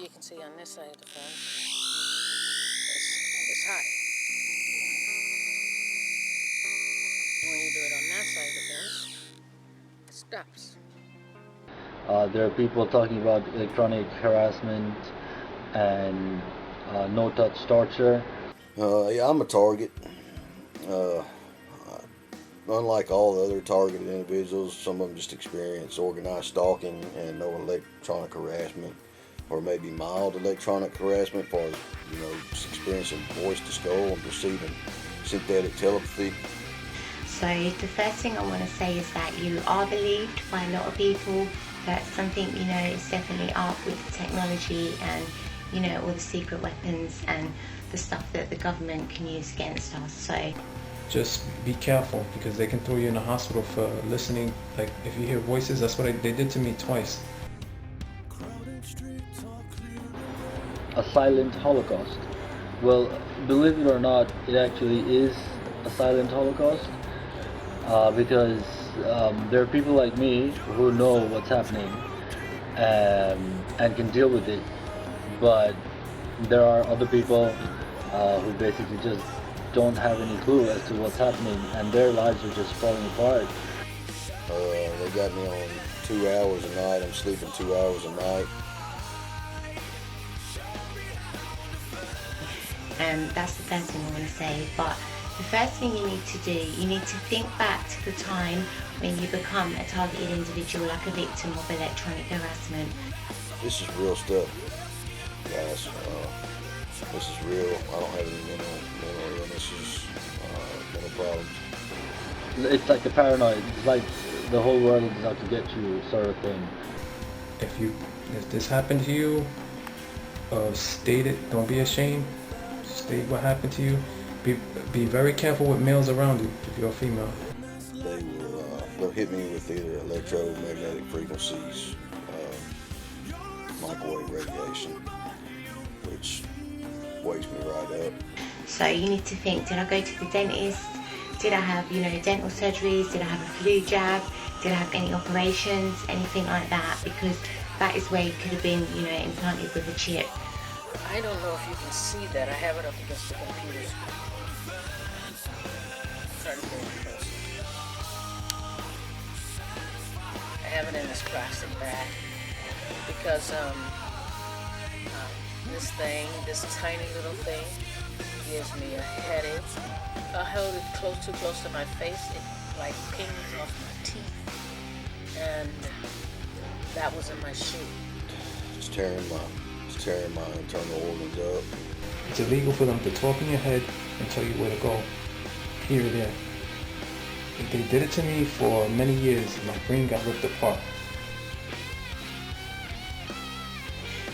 you can see on this side of the fence, it's high. When you do it on that side of the fence, it stops. There are people talking about electronic harassment and no-touch torture. Yeah, I'm a target. Unlike all the other targeted individuals, some of them just experience organized stalking and no electronic harassment, or maybe mild electronic harassment, as far as, just experiencing voice to skull and receiving synthetic telepathy. So the first thing I want to say is that you are believed by a lot of people, but something, is definitely up with the technology and, all the secret weapons and the stuff that the government can use against us. So just be careful, because they can throw you in the hospital for listening. Like, if you hear voices, that's what they did to me twice. A silent Holocaust. Well, believe it or not, it actually is a silent Holocaust, because there are people like me who know what's happening and can deal with it, but there are other people who basically just don't have any clue as to what's happening, and their lives are just falling apart. They got me on 2 hours a night. I'm sleeping 2 hours a night. That's the first thing I want to say. But the first thing you need to do, you need to think back to the time when you become a targeted individual, like a victim of electronic harassment. This is real stuff, guys. This is real. I don't have any mental illnesses, mental problems. It's like the paranoid. It's like the whole world is out to get you, sort of thing. If this happened to you, state it. Don't be ashamed. State what happened to you. Be very careful with males around you if you're a female. They'll hit me with either electromagnetic frequencies, microwave radiation, which wakes me right up. So you need to think, did I go to the dentist? Did I have, dental surgeries? Did I have a flu jab? Did I have any operations? Anything like that? Because that is where you could have been, implanted with a chip. I don't know if you can see that. I have it up against the computer. Try to bring it closer. I have it in this plastic bag because this tiny little thing gives me a headache. I held it too close to my face. It like pings off my teeth, and that was in my shoe. It's tearing my internal organs up. It's illegal for them to talk in your head and tell you where to go, here or there. They did it to me for many years. My brain got ripped apart.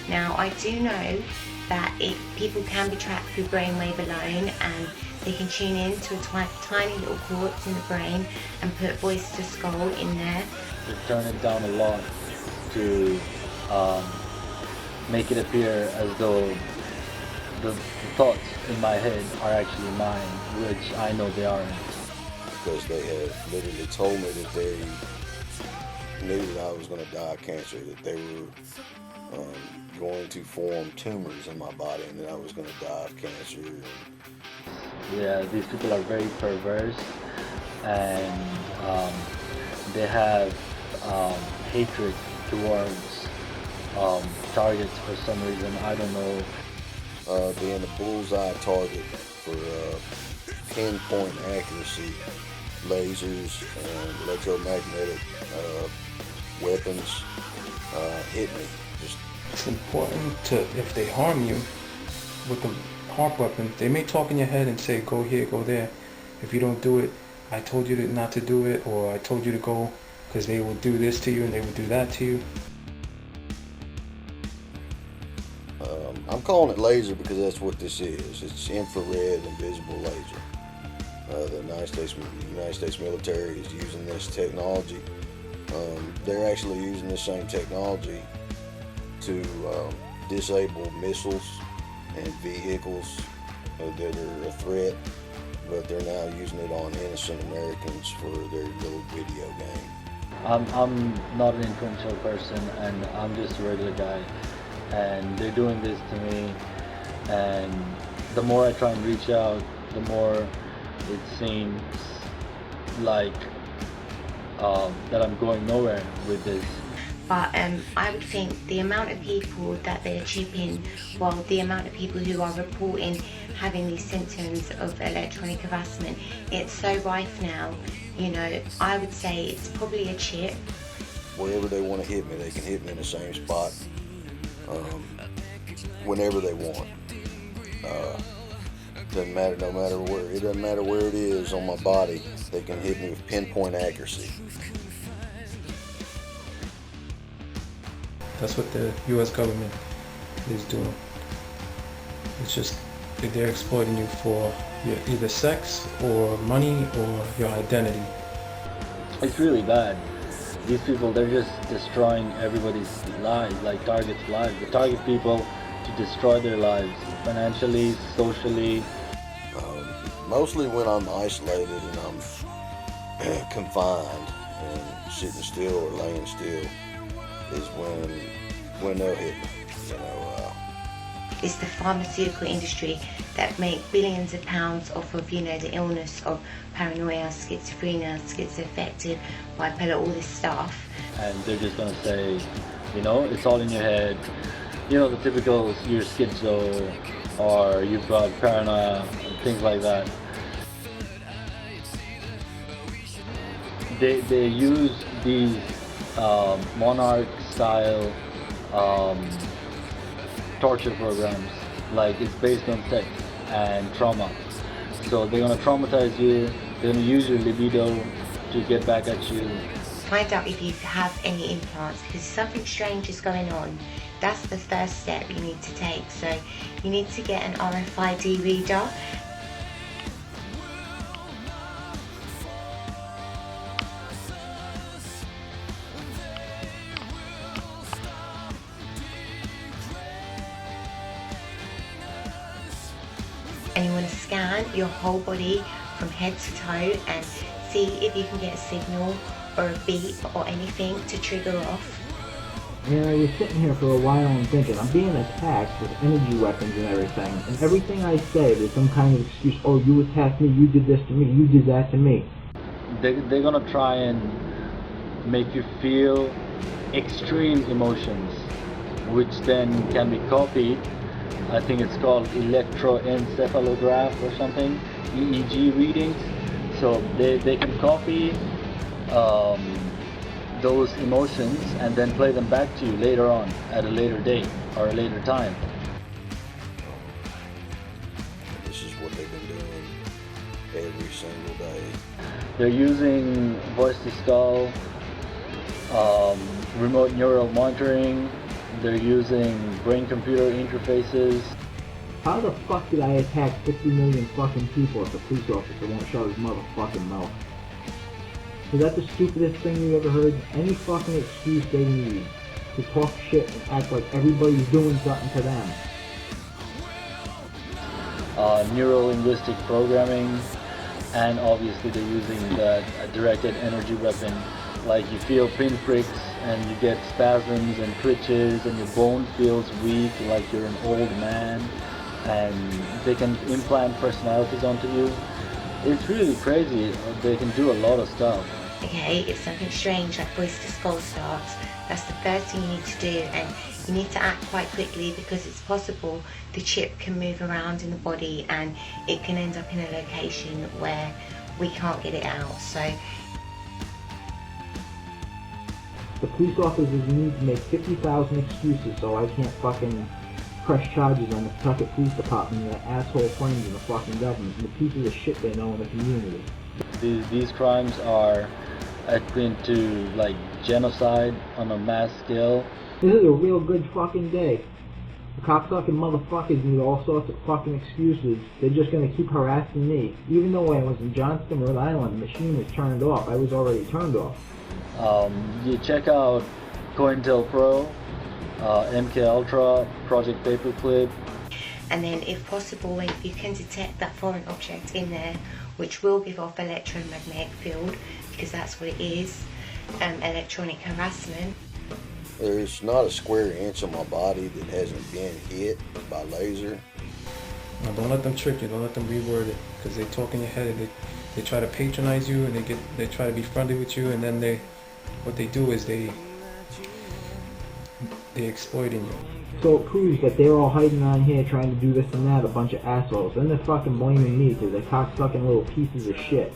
Now, I do know that people can be tracked through brainwave alone, and they can tune in to a tiny little cords in the brain and put voice to skull in there. They turn it down a lot to make it appear as though the thoughts in my head are actually mine, which I know they aren't. Because they had literally told me that they knew that I was going to die of cancer, that they were going to form tumors in my body, and that I was going to die of cancer. Yeah, these people are very perverse, and they have hatred towards targets for some reason. I don't know. Being a bullseye target for pinpoint accuracy, lasers and electromagnetic weapons hit me. It's important to, if they harm you with the harp weapon, they may talk in your head and say, go here, go there. If you don't do it, I told you not to do it, or I told you to go, because they will do this to you and they will do that to you. I'm calling it laser because that's what this is. It's infrared and visible laser. The United States military is using this technology. They're actually using this same technology to disable missiles and vehicles that are a threat, but they're now using it on innocent Americans for their little video game. I'm not an influential person, and I'm just a regular guy, and they're doing this to me, and the more I try and reach out, the more it seems like that I'm going nowhere with this. But I would think the amount of people that they're chipping, well, the amount of people who are reporting having these symptoms of electronic harassment, it's so rife now. You know, I would say it's probably a chip. Wherever they want to hit me, they can hit me in the same spot, whenever they want. Doesn't matter, no matter where. It doesn't matter where it is on my body. They can hit me with pinpoint accuracy. That's what the U.S. government is doing. It's just they're exploiting you for your either sex or money or your identity. It's really bad. These people, they're just destroying everybody's lives, like target's lives. They target people to destroy their lives, financially, socially. Mostly when I'm isolated and I'm confined and sitting still or laying still is when they'll hit me, you know. It's the pharmaceutical industry that make billions of pounds off of, you know, the illness of paranoia, schizophrenia, schizoaffective, bipolar, all this stuff. And they're just gonna say, you know, it's all in your head. You know, the typical, you're schizo, or you've got paranoia, things like that. They use these monarch-style torture programs, like it's based on sex and trauma. So they're gonna traumatize you, they're gonna use your libido to get back at you. Find out if you have any implants, because something strange is going on. That's the first step you need to take. So you need to get an RFID reader. And you want to scan your whole body from head to toe and see if you can get a signal or a beep or anything to trigger off. And I was sitting here for a while and thinking, I'm being attacked with energy weapons and everything, and everything I say, there's some kind of excuse. Oh, you attacked me, you did this to me, you did that to me. They're gonna try and make you feel extreme emotions, which then can be copied. I think it's called electroencephalograph or something, EEG readings. So they can copy those emotions and then play them back to you later on at a later date or a later time. This is what they've been doing every single day. They're using voice to skull, remote neural monitoring. They're using brain-computer interfaces. How the fuck did I attack 50 million fucking people if the police officer won't shut his motherfucking mouth? Is that the stupidest thing you ever heard? Any fucking excuse they need to talk shit and act like everybody's doing something to them. Neuro-linguistic programming, and obviously they're using that directed energy weapon. Like you feel pinpricks and you get spasms and twitches and your bone feels weak like you're an old man, and they can implant personalities onto you. It's really crazy. They can do a lot of stuff. Okay, if something strange like voice to skull starts, that's the first thing you need to do, and you need to act quite quickly because it's possible the chip can move around in the body and it can end up in a location where we can't get it out. So The police officers need to make 50,000 excuses so I can't fucking press charges on the Pawtucket Police Department and their asshole friends in the fucking government and the pieces of shit they know in the community. These crimes are akin to like genocide on a mass scale. This is a real good fucking day. The cocksucking motherfuckers need all sorts of fucking excuses. They're just gonna keep harassing me. Even though I was in Johnston, Rhode Island, the machine was turned off. I was already turned off. You check out COINTELPRO, MK Ultra, Project Paperclip. and then if possible, if you can detect that foreign object in there, which will give off electromagnetic field, because that's what it is, electronic harassment. There's not a square inch of my body that hasn't been hit by laser. Now, don't let them trick you. Don't let them reword it, because they talk in your head. They try to patronize you, and they try to be friendly with you, and then what they do is they exploiting you. So it proves that they're all hiding on here trying to do this and that, a bunch of assholes. Then they're fucking blaming me because they're cocksucking little pieces of shit.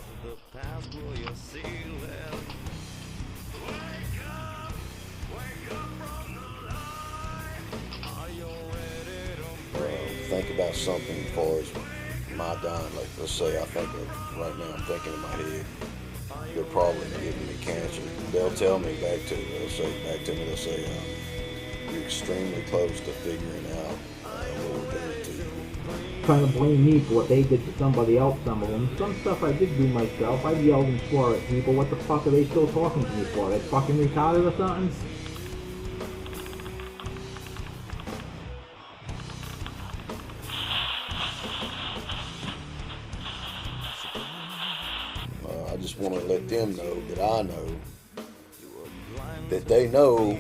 Think about something as far as my dying. Like, let's say I think right now I'm thinking in my head, they're probably giving me cancer. They'll tell me they'll say, you're extremely close to figuring out what we're doing to you. Trying to blame me for what they did to somebody else, some of them. Some stuff I did do myself. I yelled and swore at people. What the fuck are they still talking to me for? They fucking retarded or something? I just want to let them know that I know that they know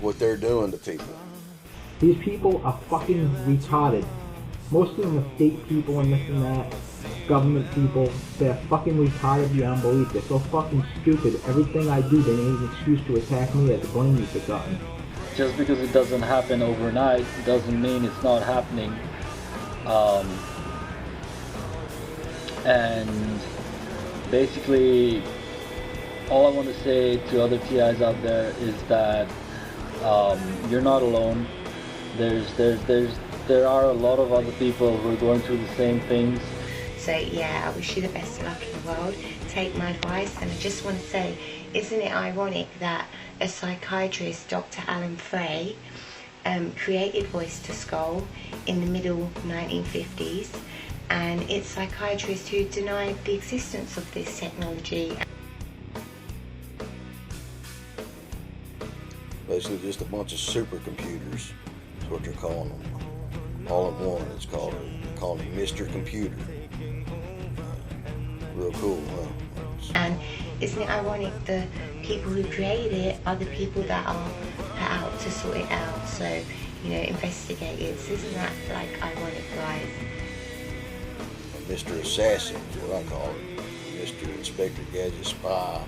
what they're doing to people. These people are fucking retarded. Most of them are state people and this and that, government people. They're fucking retarded beyond belief. They're so fucking stupid. Everything I do, they need an excuse to attack me or to blame me for something. Just because it doesn't happen overnight doesn't mean it's not happening. And basically, all I want to say to other TIs out there is that you're not alone. There are a lot of other people who are going through the same things. So yeah, I wish you the best of luck in the world. Take my advice, and I just want to say, isn't it ironic that a psychiatrist, Dr. Alan Frey, created Voice to Skull in the middle 1950s, and it's psychiatrists who denied the existence of this technology. Basically just a bunch of supercomputers is what they're calling them. All in one. It's called Mr. Computer. Real cool, huh? And isn't it ironic the people who created it are the people that are put out to sort it out, so, you know, investigate it. So isn't that, like, ironic, guys? Mr. Assassin is what I call it. Mr. Inspector Gadget Spy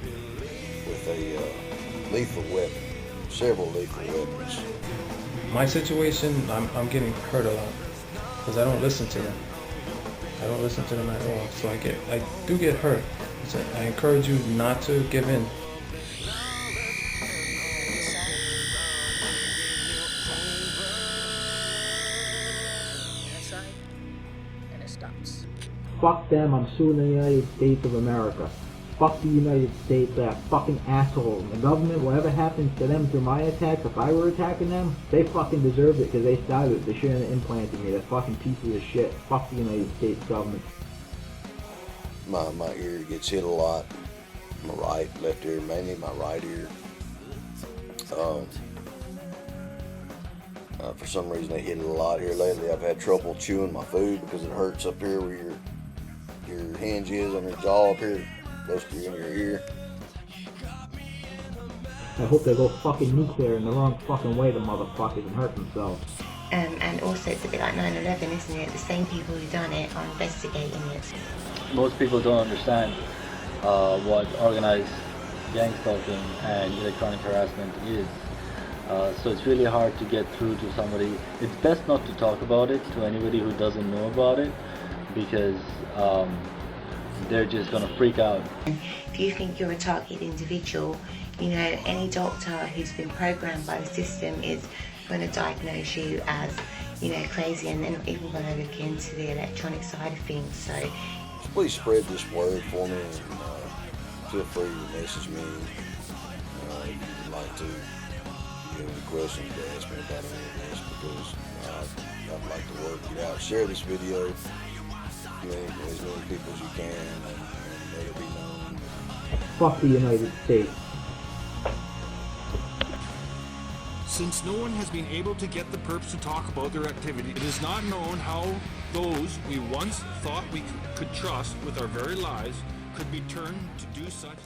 with a lethal weapon. Several lethal weapons. My situation, I'm getting hurt a lot because I don't listen to them. I don't listen to them at all. So I do get hurt. So I encourage you not to give in. Genocide, and it stops. Fuck them, I'm suing the United States of America. Fuck the United States, they're fucking assholes. And the government, whatever happens to them through my attacks, if I were attacking them, they fucking deserved it because they started it. They shouldn't have implanted me. They're fucking pieces of shit. Fuck the United States government. My ear gets hit a lot. My left ear, mainly my right ear. For some reason they hit it a lot here lately. I've had trouble chewing my food because it hurts up here where your hinge is on your jaw up here, close to your ear. I hope they go fucking nuclear in the wrong fucking way, the motherfuckers, and hurt themselves. And also it's a bit like 9/11, isn't it? The same people who done it are investigating it. Most people don't understand what organized gang stalking and electronic harassment is. So it's really hard to get through to somebody. It's best not to talk about it to anybody who doesn't know about it, because they're just gonna freak out. If you think you're a targeted individual, you know, any doctor who's been programmed by the system is going to diagnose you as, you know, crazy, and they're not even going to look into the electronic side of things. So please spread this word for me, and feel free to message me if you'd like to. If you have any questions to ask me about any of this, because I'd like to work it out. Share this video with as many people as you can, and let it be known. Fuck the United States. Since no one has been able to get the perps to talk about their activity, it is not known how those we once thought we could trust with our very lives could be turned to do such